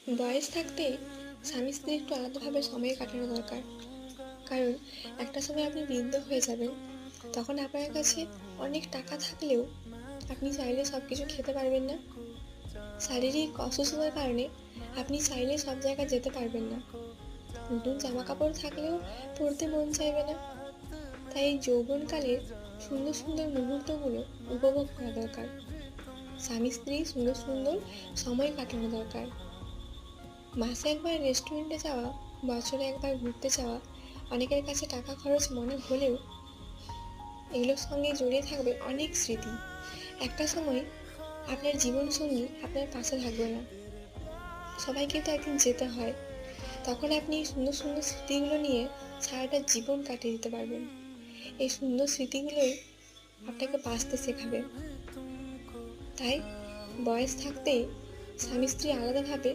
বয়স থাকতে স্বামী স্ত্রী একটু আলাদাভাবে সময় কাটানো দরকার। কারণ একটা সময় আপনি বৃদ্ধ হয়ে যাবেন, তখন আপনার কাছে অনেক টাকা থাকলেও আপনি চাইলে সব কিছু খেতে পারবেন না। শারীরিক অসুস্থতার কারণে আপনি চাইলে সব জায়গায় যেতে পারবেন না। নতুন জামা কাপড় থাকলেও পরতে মন চাইবে না। তাই এই যৌবনকালের সুন্দর সুন্দর মুহূর্তগুলো উপভোগ করা দরকার। স্বামী স্ত্রী সুন্দর সুন্দর সময় কাটানো দরকার। মাসে একবার রেস্টুরেন্টে যাওয়া, বছরে একবার ঘুরতে যাওয়া অনেকের কাছে টাকা খরচ মনে হলেও এগুলোর সঙ্গে জড়িয়ে থাকবে অনেক স্মৃতি। একটা সময় আপনার জীবনসঙ্গী আপনার পাশে থাকবে না, সবাইকে তো একদিন যেতে হয়। তখন আপনি এই সুন্দর সুন্দর স্মৃতিগুলো নিয়ে সারাটা জীবন কাটিয়ে দিতে পারবেন। এই সুন্দর স্মৃতিগুলোই আপনাকে বাঁচতে শেখাবে। তাই বয়স থাকতেই স্বামী স্ত্রী আলাদাভাবে